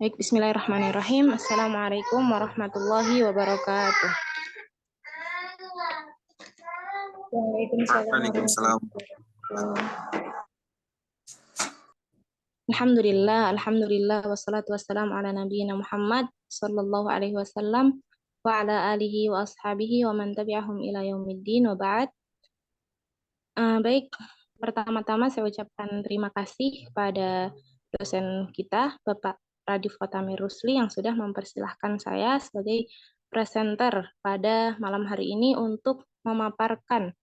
Baik, bismillahirrahmanirrahim. Assalamualaikum warahmatullahi wabarakatuh. Waalaikumsalam Waalaikumsalam. warahmatullahi wabarakatuh. Alhamdulillah, wassalatu wassalamu ala nabiyina Muhammad sallallahu alaihi wasallam wa ala alihi wa ashabihi wa man tabi'ahum ila yaumiddin wa ba'd. Baik, pertama-tama saya ucapkan terima kasih kepada dosen kita, Bapak Radif Fatami Rusli, yang sudah mempersilahkan saya sebagai presenter pada malam hari ini untuk memaparkan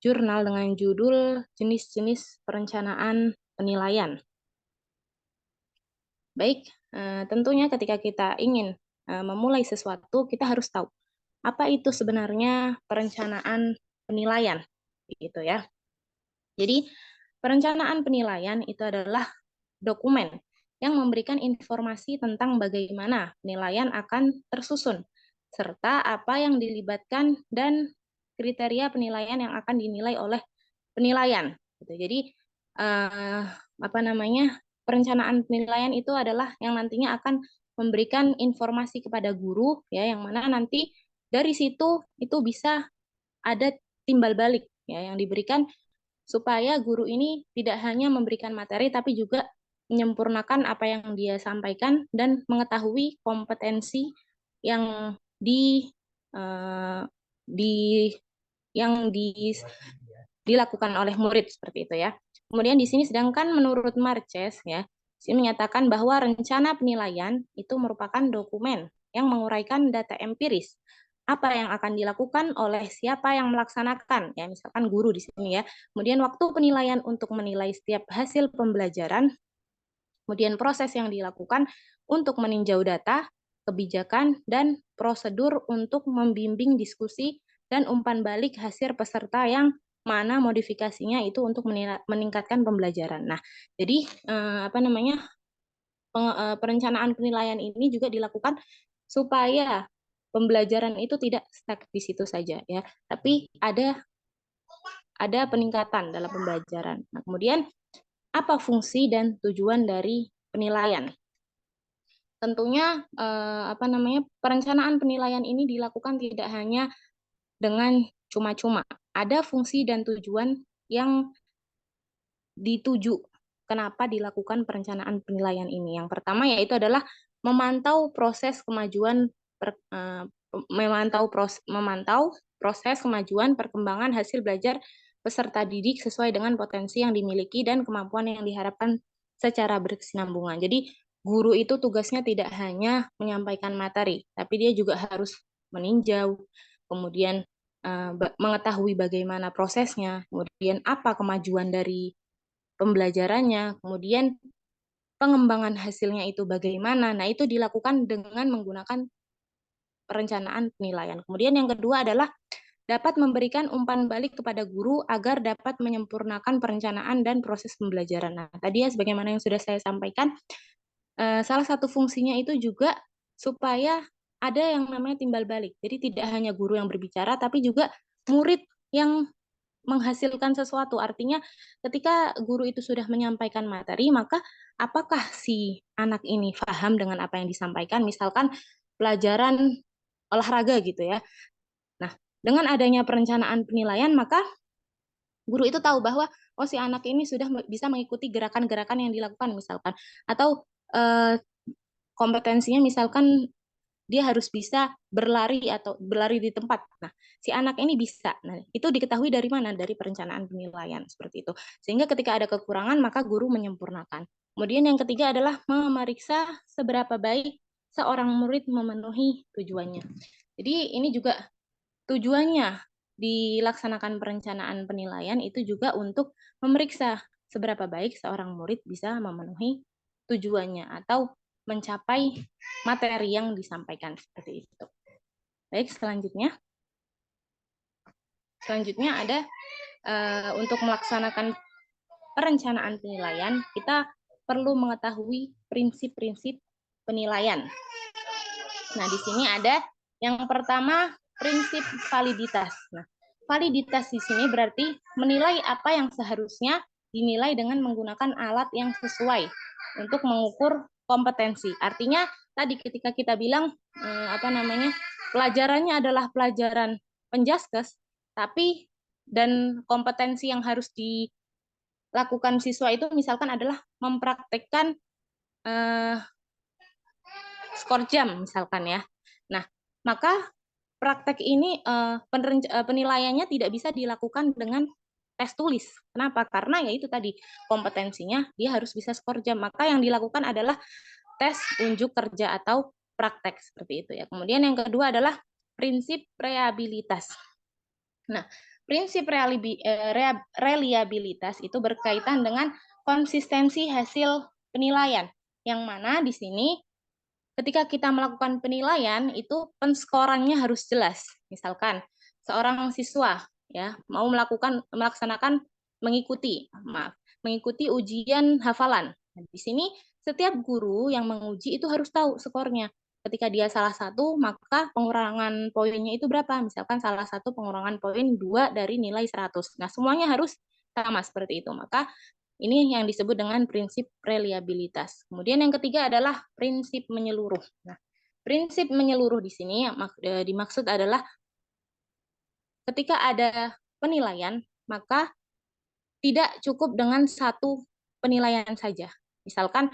jurnal dengan judul jenis-jenis perencanaan penilaian. Baik, tentunya ketika kita ingin memulai sesuatu, kita harus tahu apa itu sebenarnya perencanaan penilaian, gitu ya. Jadi, perencanaan penilaian itu adalah dokumen yang memberikan informasi tentang bagaimana penilaian akan tersusun, serta apa yang dilibatkan dan kriteria penilaian yang akan dinilai oleh penilaian. Jadi, perencanaan penilaian itu adalah yang nantinya akan memberikan informasi kepada guru, ya, yang mana nanti dari situ itu bisa ada timbal balik, ya, yang diberikan supaya guru ini tidak hanya memberikan materi tapi juga menyempurnakan apa yang dia sampaikan dan mengetahui kompetensi yang di uh, di yang dilakukan oleh murid seperti itu ya. Kemudian di sini sedangkan menurut Marches ya, sini menyatakan bahwa rencana penilaian itu merupakan dokumen yang menguraikan data empiris apa yang akan dilakukan oleh siapa yang melaksanakan, ya misalkan guru di sini ya. Kemudian waktu penilaian untuk menilai setiap hasil pembelajaran, kemudian proses yang dilakukan untuk meninjau data, kebijakan, dan prosedur untuk membimbing diskusi dan umpan balik hasil peserta yang mana modifikasinya itu untuk meningkatkan pembelajaran. Nah, jadi perencanaan penilaian ini juga dilakukan supaya pembelajaran itu tidak stuck di situ saja ya, tapi ada peningkatan dalam pembelajaran. Nah, kemudian apa fungsi dan tujuan dari penilaian? Tentunya perencanaan penilaian ini dilakukan tidak hanya dengan cuma-cuma. Ada fungsi dan tujuan yang dituju kenapa dilakukan perencanaan penilaian ini. Yang pertama yaitu adalah memantau proses kemajuan memantau proses kemajuan perkembangan hasil belajar peserta didik sesuai dengan potensi yang dimiliki dan kemampuan yang diharapkan secara berkesinambungan. Jadi guru itu tugasnya tidak hanya menyampaikan materi, tapi dia juga harus meninjau, kemudian mengetahui bagaimana prosesnya, kemudian apa kemajuan dari pembelajarannya, kemudian pengembangan hasilnya itu bagaimana. Nah, itu dilakukan dengan menggunakan perencanaan penilaian. Kemudian yang kedua adalah dapat memberikan umpan balik kepada guru agar dapat menyempurnakan perencanaan dan proses pembelajaran. Nah, tadi ya sebagaimana yang sudah saya sampaikan, salah satu fungsinya itu juga supaya ada yang namanya timbal balik. Jadi tidak hanya guru yang berbicara, tapi juga murid yang menghasilkan sesuatu. Artinya ketika guru itu sudah menyampaikan materi, maka apakah si anak ini paham dengan apa yang disampaikan? Misalkan pelajaran olahraga gitu ya. Nah, dengan adanya perencanaan penilaian, maka guru itu tahu bahwa oh si anak ini sudah bisa mengikuti gerakan-gerakan yang dilakukan misalkan, atau kompetensinya misalkan dia harus bisa berlari atau berlari di tempat. Nah, si anak ini bisa. Nah, itu diketahui dari mana? Dari perencanaan penilaian seperti itu. Sehingga ketika ada kekurangan, maka guru menyempurnakan. Kemudian yang ketiga adalah memeriksa seberapa baik seorang murid memenuhi tujuannya. Jadi ini juga tujuannya dilaksanakan perencanaan penilaian itu juga untuk memeriksa seberapa baik seorang murid bisa memenuhi tujuannya atau mencapai materi yang disampaikan seperti itu. Baik, selanjutnya ada untuk melaksanakan perencanaan penilaian, kita perlu mengetahui prinsip-prinsip penilaian. Nah, di sini ada yang pertama prinsip validitas. Nah, validitas di sini berarti menilai apa yang seharusnya dinilai dengan menggunakan alat yang sesuai untuk mengukur kompetensi. Artinya tadi ketika kita bilang pelajarannya adalah pelajaran penjaskes, tapi dan kompetensi yang harus dilakukan siswa itu misalkan adalah mempraktekkan skor jam misalkan ya. Nah, maka praktek ini penilaiannya tidak bisa dilakukan dengan tes tulis. Kenapa? Karena ya itu tadi kompetensinya dia harus bisa skor jam. Maka yang dilakukan adalah tes unjuk kerja atau praktek seperti itu ya. Kemudian yang kedua adalah prinsip reliabilitas. Nah, prinsip reliabilitas itu berkaitan dengan konsistensi hasil penilaian. Yang mana di sini ketika kita melakukan penilaian itu penskorannya harus jelas. Misalkan seorang siswa ya mau mengikuti ujian hafalan. Di sini setiap guru yang menguji itu harus tahu skornya. Ketika dia salah satu, maka pengurangan poinnya itu berapa? Misalkan salah satu pengurangan poin 2 dari nilai 100. Nah, semuanya harus sama seperti itu. Maka ini yang disebut dengan prinsip reliabilitas. Kemudian yang ketiga adalah prinsip menyeluruh. Nah, prinsip menyeluruh di sini dimaksud adalah ketika ada penilaian, maka tidak cukup dengan satu penilaian saja. Misalkan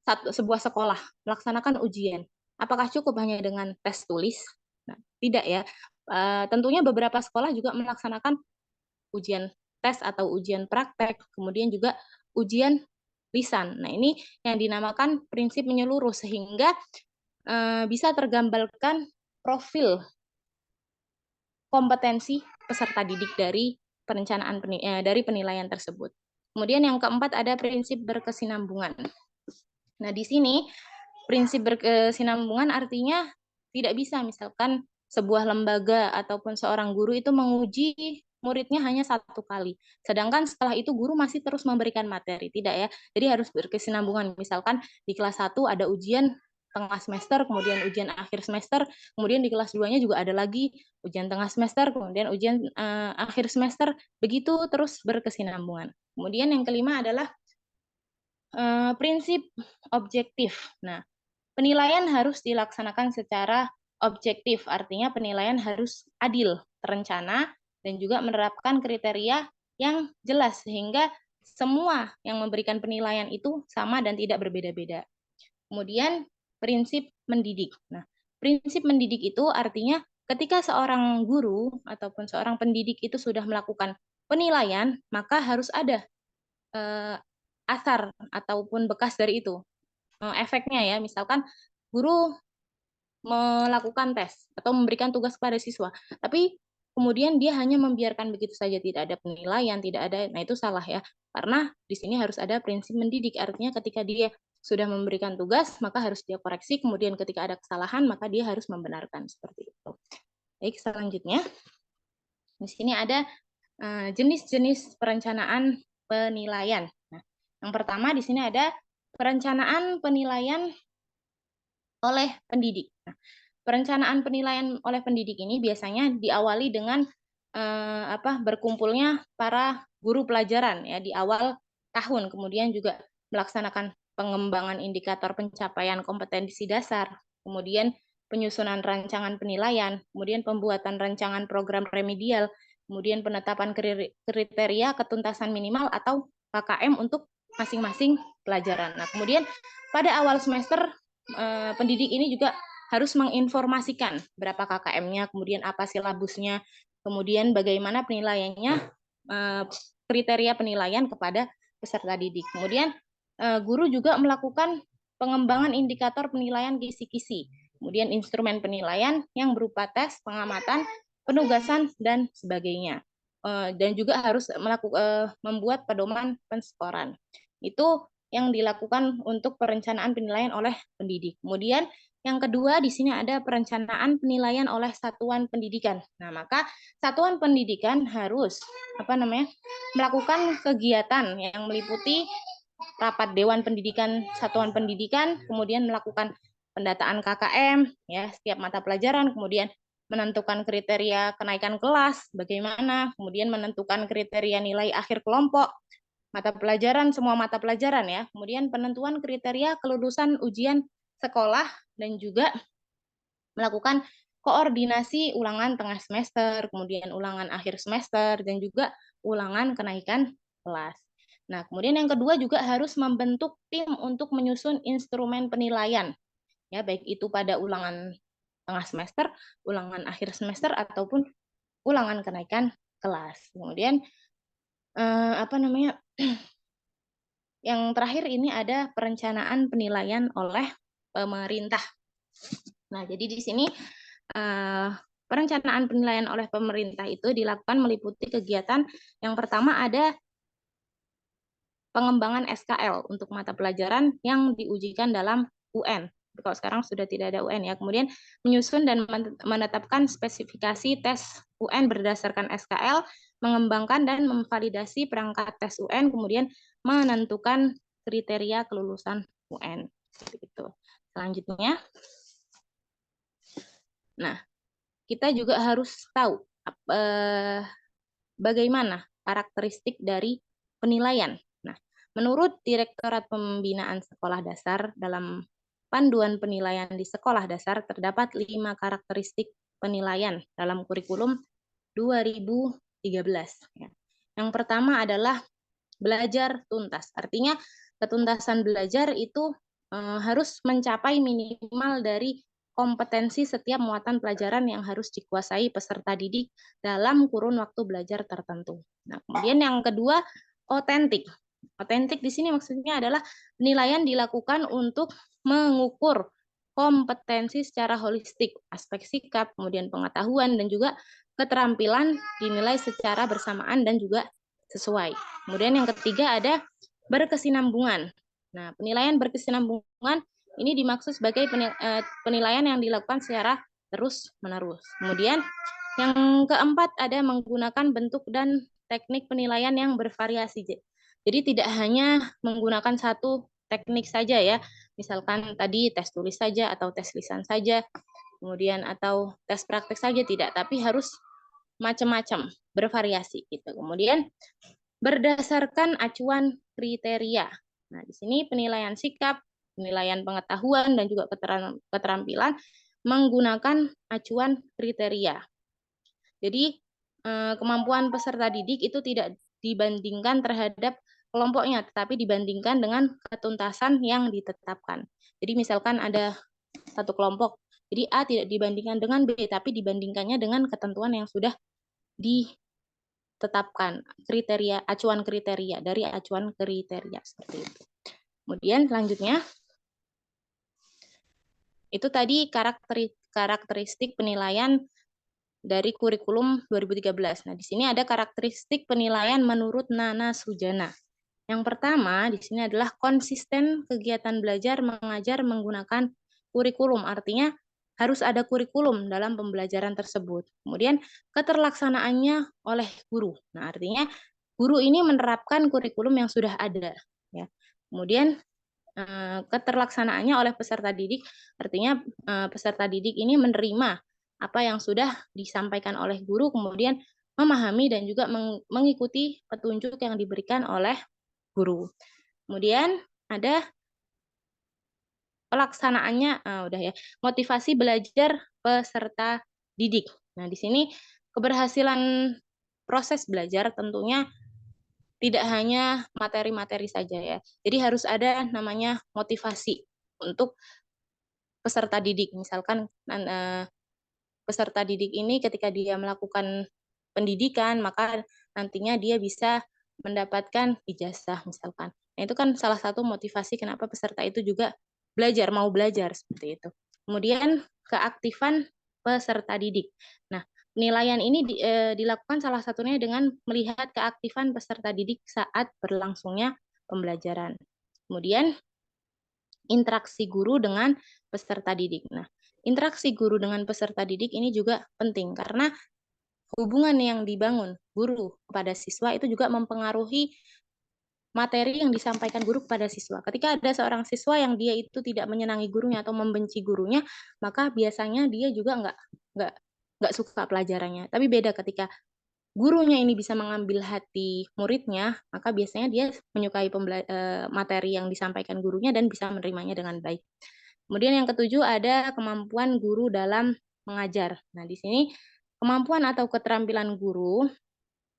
sebuah sekolah melaksanakan ujian, apakah cukup hanya dengan tes tulis? Nah, tidak ya. Tentunya beberapa sekolah juga melaksanakan ujian tes atau ujian praktek, kemudian juga ujian lisan. Nah, ini yang dinamakan prinsip menyeluruh sehingga bisa tergambarkan profil kompetensi peserta didik dari dari penilaian tersebut. Kemudian yang keempat ada prinsip berkesinambungan. Nah, di sini prinsip berkesinambungan artinya tidak bisa misalkan sebuah lembaga ataupun seorang guru itu menguji muridnya hanya satu kali. Sedangkan setelah itu guru masih terus memberikan materi, tidak ya. Jadi harus berkesinambungan. Misalkan di kelas 1 ada ujian tengah semester, kemudian ujian akhir semester, kemudian di kelas 2-nya juga ada lagi ujian tengah semester, kemudian ujian akhir semester, begitu terus berkesinambungan. Kemudian yang kelima adalah prinsip objektif. Nah, penilaian harus dilaksanakan secara objektif, artinya penilaian harus adil, terencana, dan juga menerapkan kriteria yang jelas sehingga semua yang memberikan penilaian itu sama dan tidak berbeda-beda. Kemudian prinsip mendidik. Nah, prinsip mendidik itu artinya ketika seorang guru ataupun seorang pendidik itu sudah melakukan penilaian, maka harus ada asar ataupun bekas dari itu. Efeknya ya, misalkan guru melakukan tes atau memberikan tugas kepada siswa, tapi kemudian dia hanya membiarkan begitu saja, tidak ada penilaian, tidak ada, nah itu salah ya, karena di sini harus ada prinsip mendidik, artinya ketika dia sudah memberikan tugas, maka harus dia koreksi, kemudian ketika ada kesalahan, maka dia harus membenarkan, seperti itu. Baik, selanjutnya, di sini ada jenis-jenis perencanaan penilaian. Nah, yang pertama di sini ada perencanaan penilaian oleh pendidik. Nah, perencanaan penilaian oleh pendidik ini biasanya diawali dengan berkumpulnya para guru pelajaran ya di awal tahun, kemudian juga melaksanakan pengembangan indikator pencapaian kompetensi dasar, kemudian penyusunan rancangan penilaian, kemudian pembuatan rancangan program remedial, kemudian penetapan kriteria ketuntasan minimal atau KKM untuk masing-masing pelajaran. Nah, kemudian pada awal semester pendidik ini juga harus menginformasikan berapa KKM-nya, kemudian apa silabusnya, kemudian bagaimana penilaiannya, kriteria penilaian kepada peserta didik. Kemudian guru juga melakukan pengembangan indikator penilaian kisi-kisi, kemudian instrumen penilaian yang berupa tes, pengamatan, penugasan, dan sebagainya. Dan juga harus membuat pedoman penskoran. Itu yang dilakukan untuk perencanaan penilaian oleh pendidik. Kemudian yang kedua di sini ada perencanaan penilaian oleh satuan pendidikan. Nah, maka satuan pendidikan harus melakukan kegiatan yang meliputi rapat dewan pendidikan satuan pendidikan, kemudian melakukan pendataan KKM ya setiap mata pelajaran, kemudian menentukan kriteria kenaikan kelas bagaimana, kemudian menentukan kriteria nilai akhir kelompok, semua mata pelajaran ya. Kemudian penentuan kriteria kelulusan ujian sekolah dan juga melakukan koordinasi ulangan tengah semester, kemudian ulangan akhir semester, dan juga ulangan kenaikan kelas. Nah, kemudian yang kedua juga harus membentuk tim untuk menyusun instrumen penilaian, ya baik itu pada ulangan tengah semester, ulangan akhir semester, ataupun ulangan kenaikan kelas. Kemudian yang terakhir ini ada perencanaan penilaian oleh pemerintah. Nah, jadi di sini perencanaan penilaian oleh pemerintah itu dilakukan meliputi kegiatan yang pertama ada pengembangan SKL untuk mata pelajaran yang diujikan dalam UN. Kalau sekarang sudah tidak ada UN ya. Kemudian menyusun dan menetapkan spesifikasi tes UN berdasarkan SKL, mengembangkan dan memvalidasi perangkat tes UN, kemudian menentukan kriteria kelulusan UN. Seperti itu. Selanjutnya, nah kita juga harus tahu bagaimana karakteristik dari penilaian. Nah, menurut Direktorat Pembinaan Sekolah Dasar dalam Panduan Penilaian di Sekolah Dasar terdapat 5 karakteristik penilaian dalam kurikulum 2013. Yang pertama adalah belajar tuntas. Artinya ketuntasan belajar itu harus mencapai minimal dari kompetensi setiap muatan pelajaran yang harus dikuasai peserta didik dalam kurun waktu belajar tertentu. Nah, kemudian yang kedua, otentik. Otentik di sini maksudnya adalah penilaian dilakukan untuk mengukur kompetensi secara holistik, aspek sikap, kemudian pengetahuan, dan juga keterampilan dinilai secara bersamaan dan juga sesuai. Kemudian yang ketiga ada berkesinambungan. Nah, penilaian berkesinambungan ini dimaksud sebagai penilaian yang dilakukan secara terus-menerus. Kemudian yang keempat ada menggunakan bentuk dan teknik penilaian yang bervariasi. Jadi tidak hanya menggunakan satu teknik saja ya, misalkan tadi tes tulis saja atau tes lisan saja, kemudian atau tes praktek saja tidak, tapi harus macam-macam, bervariasi gitu. Kemudian berdasarkan acuan kriteria. Nah, di sini penilaian sikap, penilaian pengetahuan dan juga keterampilan menggunakan acuan kriteria. Jadi kemampuan peserta didik itu tidak dibandingkan terhadap kelompoknya, tetapi dibandingkan dengan ketuntasan yang ditetapkan. Jadi misalkan ada satu kelompok, jadi A tidak dibandingkan dengan B, tapi dibandingkannya dengan ketentuan yang sudah ditetapkan, kriteria, acuan kriteria, dari acuan kriteria seperti itu. Kemudian selanjutnya, itu tadi karakteristik penilaian dari kurikulum 2013. Nah, di sini ada karakteristik penilaian menurut Nana Sujana. Yang pertama di sini adalah konsisten kegiatan belajar mengajar menggunakan kurikulum. Artinya harus ada kurikulum dalam pembelajaran tersebut. Kemudian keterlaksanaannya oleh guru. Nah, artinya guru ini menerapkan kurikulum yang sudah ada. Ya. Kemudian keterlaksanaannya oleh peserta didik, artinya peserta didik ini menerima apa yang sudah disampaikan oleh guru, kemudian memahami dan juga mengikuti petunjuk yang diberikan oleh guru. Kemudian ada pelaksanaannya, udah ya, motivasi belajar peserta didik. Nah, di sini keberhasilan proses belajar tentunya tidak hanya materi-materi saja ya. Jadi harus ada namanya motivasi untuk peserta didik. Misalkan peserta didik ini ketika dia melakukan pendidikan, maka nantinya dia bisa mendapatkan ijazah misalkan. Nah, itu kan salah satu motivasi kenapa peserta itu juga belajar, mau belajar seperti itu. Kemudian keaktifan peserta didik. Nah, penilaian ini dilakukan salah satunya dengan melihat keaktifan peserta didik saat berlangsungnya pembelajaran. Kemudian interaksi guru dengan peserta didik. Nah, interaksi guru dengan peserta didik ini juga penting karena hubungan yang dibangun guru kepada siswa itu juga mempengaruhi materi yang disampaikan guru kepada siswa. Ketika ada seorang siswa yang dia itu tidak menyenangi gurunya atau membenci gurunya, maka biasanya dia juga nggak suka pelajarannya. Tapi beda ketika gurunya ini bisa mengambil hati muridnya, maka biasanya dia menyukai materi yang disampaikan gurunya dan bisa menerimanya dengan baik. Kemudian yang ketujuh ada kemampuan guru dalam mengajar. Nah, di sini kemampuan atau keterampilan guru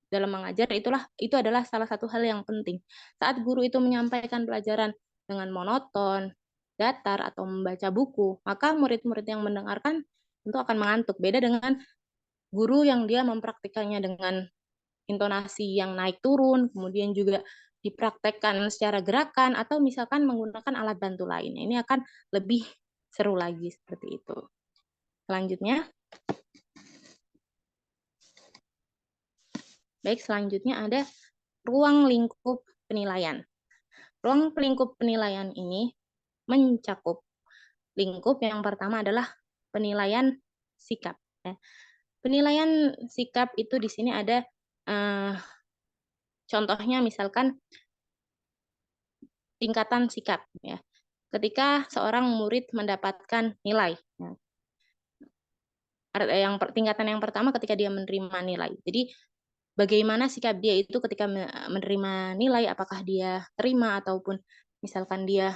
dalam mengajar itu adalah salah satu hal yang penting. Saat guru itu menyampaikan pelajaran dengan monoton, datar, atau membaca buku, maka murid-murid yang mendengarkan tentu akan mengantuk. Beda dengan guru yang dia mempraktikannya dengan intonasi yang naik turun, kemudian juga dipraktekkan secara gerakan, atau misalkan menggunakan alat bantu lain. Ini akan lebih seru lagi seperti itu. Selanjutnya, selanjutnya ada ruang lingkup penilaian. Ruang lingkup penilaian ini mencakup lingkup yang pertama adalah penilaian sikap. Penilaian sikap itu di sini ada contohnya misalkan tingkatan sikap ya. Ketika seorang murid mendapatkan nilai, tingkatan yang pertama ketika dia menerima nilai. Jadi bagaimana sikap dia itu ketika menerima nilai, apakah dia terima ataupun misalkan dia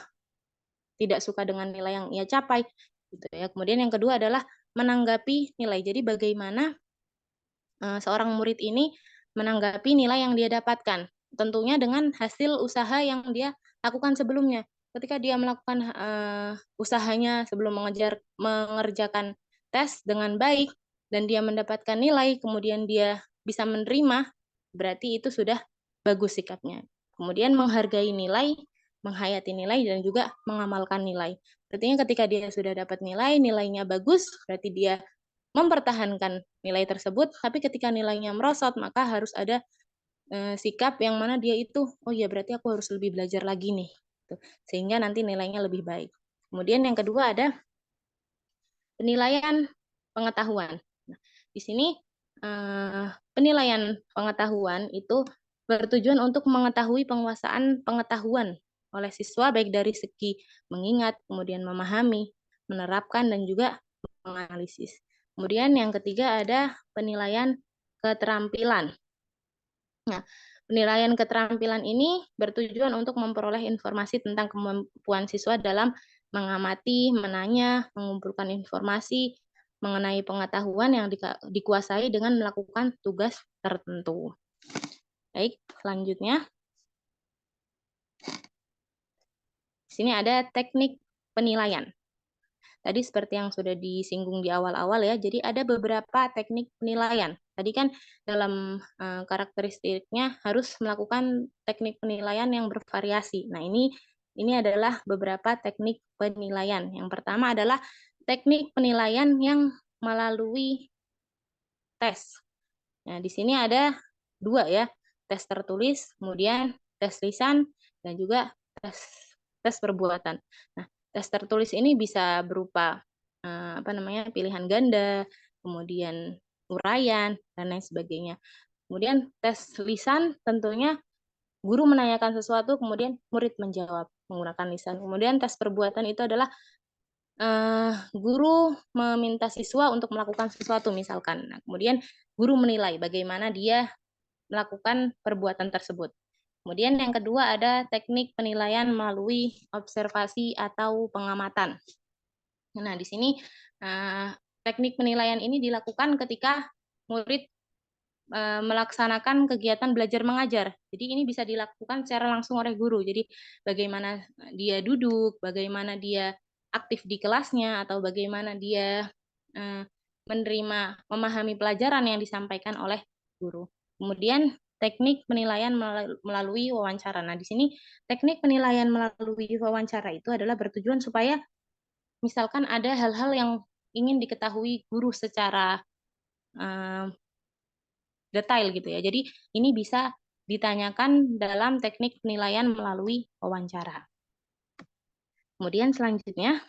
tidak suka dengan nilai yang ia capai gitu ya. Kemudian yang kedua adalah menanggapi nilai. Jadi bagaimana seorang murid ini menanggapi nilai yang dia dapatkan. Tentunya dengan hasil usaha yang dia lakukan sebelumnya. Ketika dia melakukan usahanya sebelum mengerjakan tes dengan baik dan dia mendapatkan nilai, kemudian dia bisa menerima, berarti itu sudah bagus sikapnya. Kemudian menghargai nilai, menghayati nilai, dan juga mengamalkan nilai. Artinya ketika dia sudah dapat nilai, nilainya bagus, berarti dia mempertahankan nilai tersebut, tapi ketika nilainya merosot, maka harus ada sikap yang mana dia itu, oh ya berarti aku harus lebih belajar lagi nih, sehingga nanti nilainya lebih baik. Kemudian yang kedua ada penilaian pengetahuan. Nah, di sini penilaian pengetahuan itu bertujuan untuk mengetahui penguasaan pengetahuan oleh siswa baik dari segi mengingat, kemudian memahami, menerapkan, dan juga menganalisis. Kemudian yang ketiga ada penilaian keterampilan. Nah, penilaian keterampilan ini bertujuan untuk memperoleh informasi tentang kemampuan siswa dalam mengamati, menanya, mengumpulkan informasi mengenai pengetahuan yang dikuasai dengan melakukan tugas tertentu. Baik, selanjutnya. Di sini ada teknik penilaian. Tadi seperti yang sudah disinggung di awal-awal ya, jadi ada beberapa teknik penilaian. Tadi kan dalam karakteristiknya harus melakukan teknik penilaian yang bervariasi. Nah, ini adalah beberapa teknik penilaian. Yang pertama adalah teknik penilaian yang melalui tes. Nah, di sini ada dua ya, tes tertulis, kemudian tes lisan, dan juga tes perbuatan. Nah, tes tertulis ini bisa berupa pilihan ganda, kemudian uraian, dan lain sebagainya. Kemudian tes lisan tentunya guru menanyakan sesuatu, kemudian murid menjawab menggunakan lisan. Kemudian tes perbuatan itu adalah guru meminta siswa untuk melakukan sesuatu misalkan. Nah, kemudian guru menilai bagaimana dia melakukan perbuatan tersebut. Kemudian yang kedua ada teknik penilaian melalui observasi atau pengamatan. Nah, di sini teknik penilaian ini dilakukan ketika murid melaksanakan kegiatan belajar mengajar. Jadi ini bisa dilakukan secara langsung oleh guru. Jadi bagaimana dia duduk, bagaimana dia aktif di kelasnya, atau bagaimana dia memahami pelajaran yang disampaikan oleh guru. Kemudian teknik penilaian melalui wawancara. Nah, di sini teknik penilaian melalui wawancara itu adalah bertujuan supaya misalkan ada hal-hal yang ingin diketahui guru secara detail gitu ya. Jadi ini bisa ditanyakan dalam teknik penilaian melalui wawancara. Kemudian selanjutnya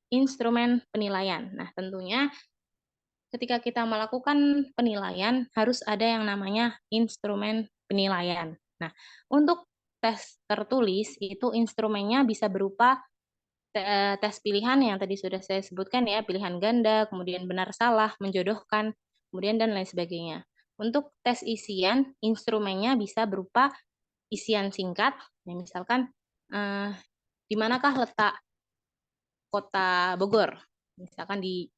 instrumen penilaian. Nah, tentunya ketika kita melakukan penilaian harus ada yang namanya instrumen penilaian. Nah, untuk tes tertulis itu instrumennya bisa berupa tes pilihan yang tadi sudah saya sebutkan ya, pilihan ganda, kemudian benar salah, menjodohkan, kemudian dan lain sebagainya. Untuk tes isian, instrumennya bisa berupa isian singkat, ya, misalkan di manakah letak kota Bogor, misalkan di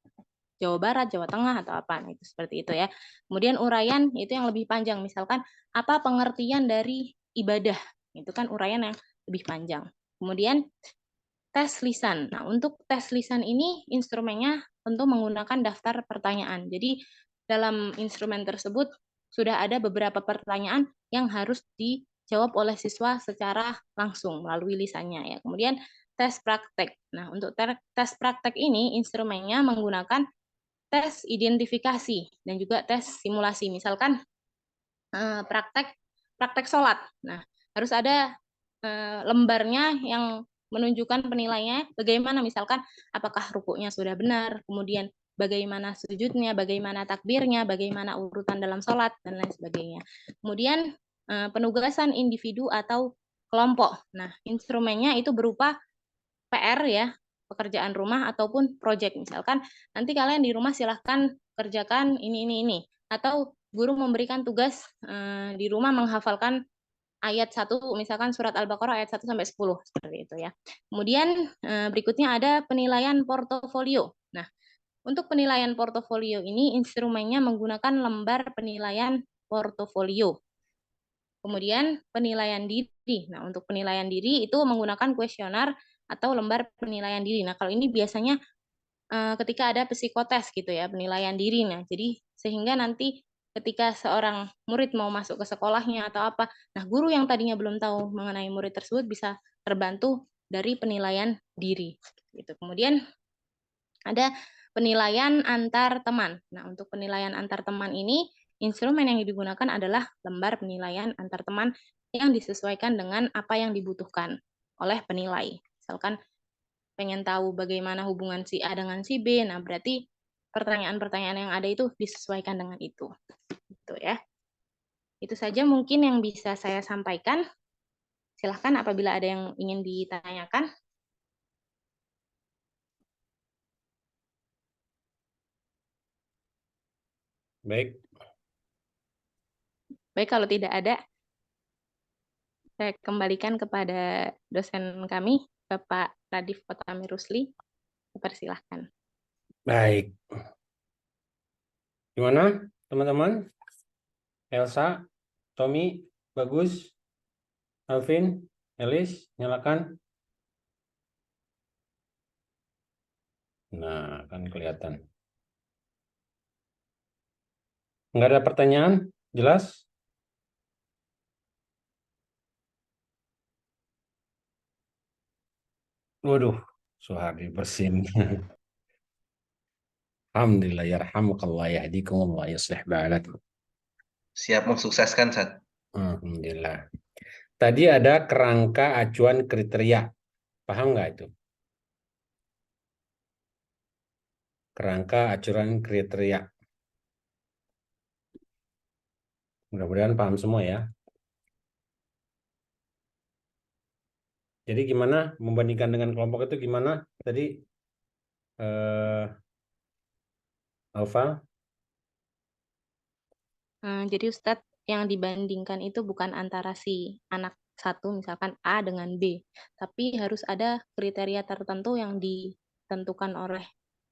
Jawa Barat, Jawa Tengah, atau apa, nah, itu seperti itu ya. Kemudian uraian itu yang lebih panjang, misalkan apa pengertian dari ibadah, itu kan uraian yang lebih panjang. Kemudian tes lisan. Nah, untuk tes lisan ini instrumennya tentu menggunakan daftar pertanyaan. Jadi dalam instrumen tersebut sudah ada beberapa pertanyaan yang harus dijawab oleh siswa secara langsung melalui lisannya ya. Kemudian tes praktek. Nah, untuk tes praktek ini instrumennya menggunakan tes identifikasi dan juga tes simulasi. Misalkan praktek sholat. Nah, harus ada lembarnya yang menunjukkan penilaiannya bagaimana, misalkan apakah rukuknya sudah benar, kemudian bagaimana sujudnya, bagaimana takbirnya, bagaimana urutan dalam sholat, dan lain sebagainya. Kemudian penugasan individu atau kelompok. Nah, instrumennya itu berupa PR ya, pekerjaan rumah ataupun project. Misalkan nanti kalian di rumah silahkan kerjakan ini. Atau guru memberikan tugas di rumah menghafalkan ayat 1, misalkan surat Al-Baqarah ayat 1 sampai 10 seperti itu ya. Kemudian berikutnya ada penilaian portofolio. Nah, untuk penilaian portofolio ini instrumennya menggunakan lembar penilaian portofolio. Kemudian penilaian diri. Nah, untuk penilaian diri itu menggunakan kuesioner atau lembar penilaian diri. Nah, kalau ini biasanya ketika ada psikotes gitu ya, penilaian diri. Nah, jadi sehingga nanti ketika seorang murid mau masuk ke sekolahnya atau apa, nah guru yang tadinya belum tahu mengenai murid tersebut bisa terbantu dari penilaian diri. Gitu. Kemudian ada penilaian antar teman. Nah, untuk penilaian antar teman ini, instrumen yang digunakan adalah lembar penilaian antar teman yang disesuaikan dengan apa yang dibutuhkan oleh penilai. Misalkan pengen tahu bagaimana hubungan si A dengan si B, nah berarti pertanyaan-pertanyaan yang ada itu disesuaikan dengan itu. Gitu ya. Itu saja mungkin yang bisa saya sampaikan. Silahkan apabila ada yang ingin ditanyakan. Baik. Baik, kalau tidak ada, saya kembalikan kepada dosen kami, Bapak Radif Potami Rusli. Persilahkan. Baik. Gimana, teman-teman? Elsa, Tommy, bagus. Alvin, Elis, nyalakan. Nah, kan kelihatan. Nggak ada pertanyaan? Jelas? Waduh, Suhardi bersin. Alhamdulillah, yarhamukallah, yahdikumullah, yuslih ba'alakum. Siap mensukseskan, Sat. Alhamdulillah. Tadi ada kerangka acuan kriteria. Paham nggak itu? Kerangka acuan kriteria. Mudah-mudahan paham semua ya. Jadi gimana membandingkan dengan kelompok itu gimana? Tadi Alfa? Jadi Ustadz, yang dibandingkan itu bukan antara si anak satu, misalkan A dengan B, tapi harus ada kriteria tertentu yang ditentukan oleh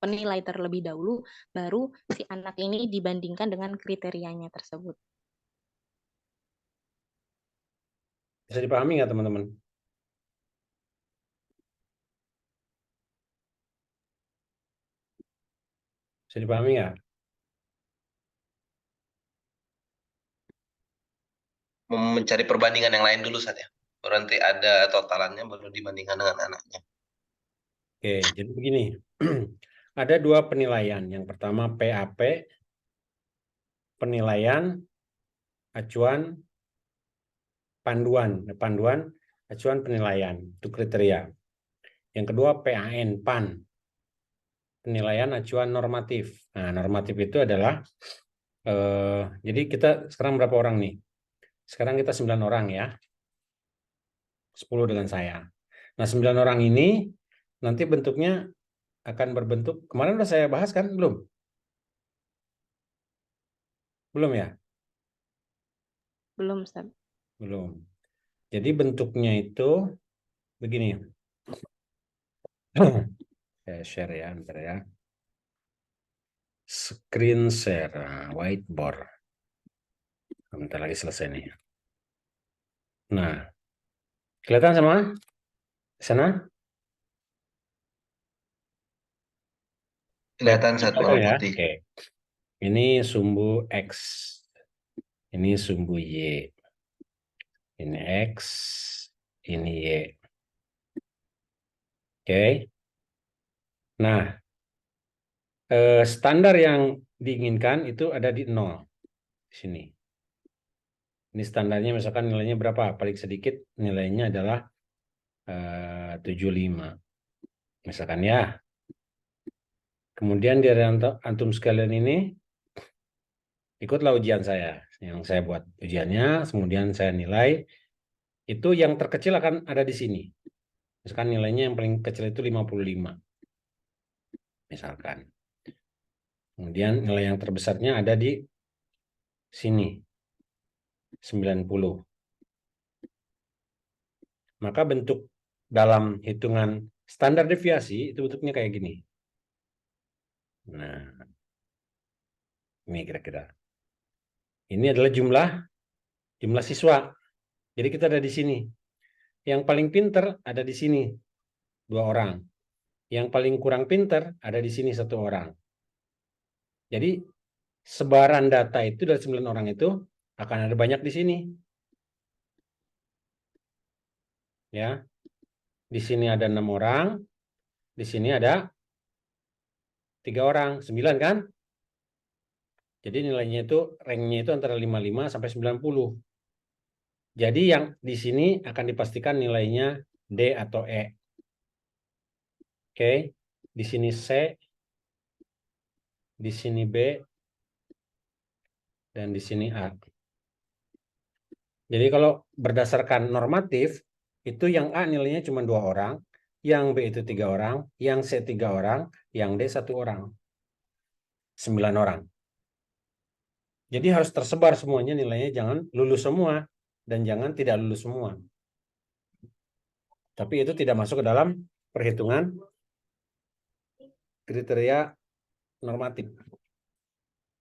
penilai terlebih dahulu, baru si anak ini dibandingkan dengan kriterianya tersebut. Bisa dipahami nggak teman-teman? Bisa dipahami nggak? Mencari perbandingan yang lain dulu, Sat ya. Baru nanti ada totalannya, baru dibandingkan dengan anaknya. Oke, jadi begini. Ada dua penilaian. Yang pertama PAP, penilaian acuan panduan acuan penilaian, itu kriteria. Yang kedua PAN, PAN, penilaian acuan normatif. Nah, normatif itu adalah jadi kita sekarang berapa orang nih? Sekarang kita 9 orang ya. 10 dengan saya. Nah, 9 orang ini nanti bentuknya akan berbentuk, kemarin udah saya bahas kan? Belum? Belum ya? Belum, Ustaz. Belum. Jadi bentuknya itu begini. Saya share ya, bentar ya. Screen share, whiteboard. Bentar lagi selesai nih. Nah, kelihatan sama? Sana? Kelihatan Ustaz, Kelihatan warna ya? putih. Oke. Ini sumbu X. Ini sumbu Y. Ini X. Ini Y. Oke. Nah, standar yang diinginkan itu ada di 0. Di sini. Ini standarnya misalkan nilainya berapa? Paling sedikit nilainya adalah 75. Misalkan ya. Kemudian dari antum sekalian ini ikutlah ujian saya. Yang saya buat ujiannya, kemudian saya nilai. Itu yang terkecil akan ada di sini. Misalkan nilainya yang paling kecil itu 55. Misalkan. Kemudian nilai yang terbesarnya ada di sini. 90. Maka bentuk dalam hitungan standar deviasi itu bentuknya kayak gini. Nah, ini kira-kira. Ini adalah jumlah siswa. Jadi kita ada di sini. Yang paling pinter ada di sini, 2 orang. Yang paling kurang pinter ada di sini 1 orang. Jadi sebaran data itu dari 9 orang itu akan ada banyak di sini. Ya. Di sini ada 6 orang, di sini ada 3 orang, 9 kan? Jadi nilainya itu, ranknya itu antara 55 sampai 90. Jadi yang di sini akan dipastikan nilainya D atau E. Oke, di sini C, di sini B, dan di sini A. Jadi kalau berdasarkan normatif, itu yang A nilainya cuma 2 orang, yang B itu 3 orang, yang C 3 orang, yang D 1 orang. 9 orang. Jadi harus tersebar semuanya nilainya, jangan lulus semua dan jangan tidak lulus semua. Tapi itu tidak masuk ke dalam perhitungan kriteria normatif.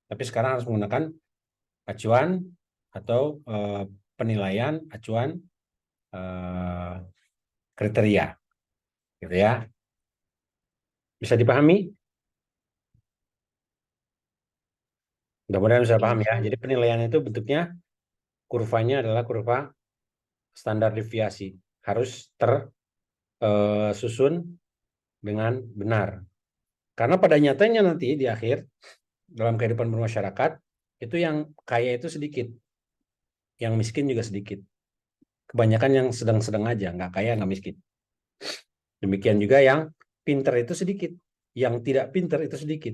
Tapi sekarang harus menggunakan acuan atau penilaian acuan kriteria. Gitu ya. Bisa dipahami? Mudah-mudahan bisa paham ya. Jadi penilaian itu bentuknya kurvanya adalah kurva standar deviasi. Harus tersusun dengan benar. Karena pada nyatanya nanti di akhir dalam kehidupan bermasyarakat itu yang kaya itu sedikit, yang miskin juga sedikit. Kebanyakan yang sedang-sedang aja, nggak kaya nggak miskin. Demikian juga yang pinter itu sedikit, yang tidak pinter itu sedikit,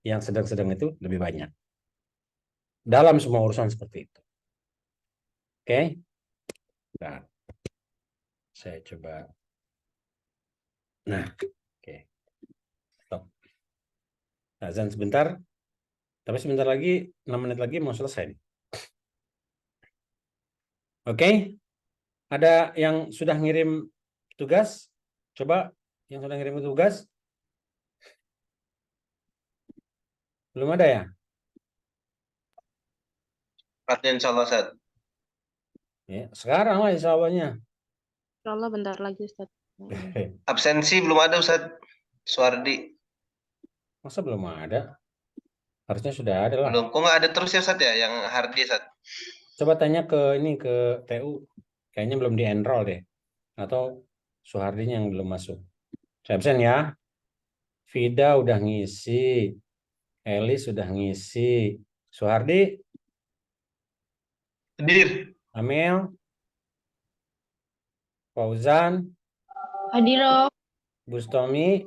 yang sedang-sedang itu lebih banyak. Dalam semua urusan seperti itu. Oke? Nah, saya coba. Nah, oke. Stop. Azan sebentar. Tapi sebentar lagi, 6 menit lagi mau selesai. Oke? Ada yang sudah ngirim tugas? Coba yang sudah ngirim tugas? Belum ada ya? Artinya insya Allah Ustaz. Ya, sekarang lah insya Allahnya. Insya Allah bentar lagi, Ustaz. Absensi belum ada Ustaz. Suardi. Masa belum ada? Harusnya sudah ada lah. Belum. Kok nggak ada terus ya Ustaz ya? Yang Hardi Ustaz. Coba tanya ke TU. Kayaknya belum di-enroll deh. Atau Suhardinya yang belum masuk. Saya absen ya. Vida udah ngisi. Elis sudah ngisi. Suhardi, Hadir. Amel, Fauzan, Hadir, Bustomi.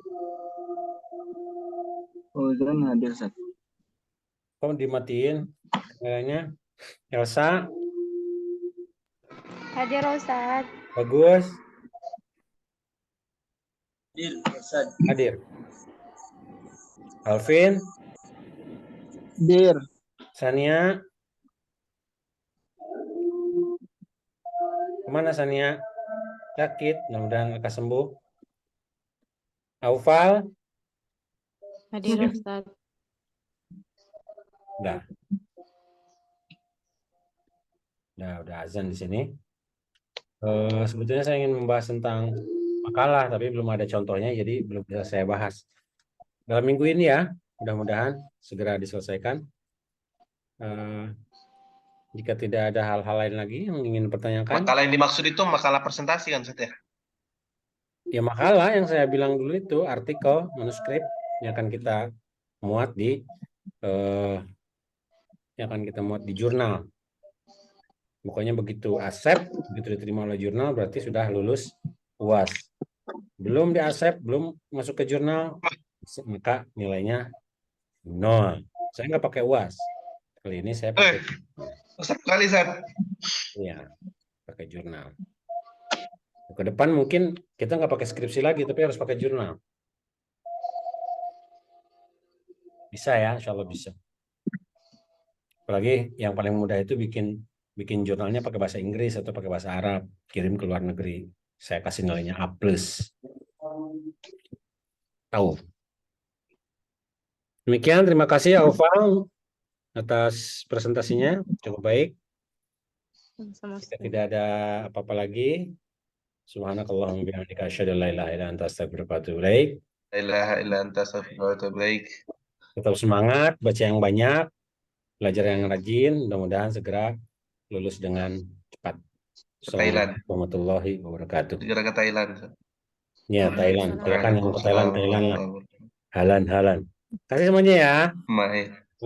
Fauzan hadir, Ustaz. Kok dimatiin kameranya? Elsa, hadir Ustaz. bagus. Hadir. Alvin, Dir. Sania. Kemana Sania? Sakit, mudah-mudahan lekas sembuh. Aufal, Hadir Ustaz. udah azan di sini. Sebetulnya saya ingin membahas tentang makalah, tapi belum ada contohnya, jadi belum bisa saya bahas. Dalam minggu ini ya, mudah-mudahan segera diselesaikan. Jika tidak ada hal-hal lain lagi yang ingin pertanyakan, Makalah yang dimaksud itu makalah presentasi kan, Ustaz ya? ya makalah yang saya bilang dulu itu artikel, manuskrip yang akan kita muat di jurnal. Pokoknya begitu accept, begitu diterima oleh jurnal berarti sudah lulus UAS. Belum di accept, belum masuk ke jurnal, maka nilainya 0. Saya nggak pakai UAS. Kali ini saya pakai Ustaz kali, Ustaz. ya, pakai jurnal. Ke depan mungkin kita nggak pakai skripsi lagi, tapi harus pakai jurnal. Bisa ya, insya Allah bisa. Apalagi yang paling mudah itu bikin jurnalnya pakai bahasa Inggris atau pakai bahasa Arab, kirim ke luar negeri. Saya kasih nilainya A+. Tahu. Demikian, terima kasih Aufal atas presentasinya, cukup baik. Sama Jika tidak ada apa-apa lagi, subhanakallahumma bihamdika asyhadu an la ilaha illa anta astaghfiruka wa atubu ilaik. La ilaha illa anta astaghfiruka wa atubu ilaik. Tetap semangat, baca yang banyak, belajar yang rajin, mudah-mudahan segera lulus dengan cepat. Thailand. Assalamualaikum warahmatullahi wabarakatuh. Negara ke Thailand. Ya, Thailand. Saya kan yang ke Waalaikumsalam Thailand lah. warahmatullahi wabarakatuh. Halan. Kasih semuanya ya. Baik.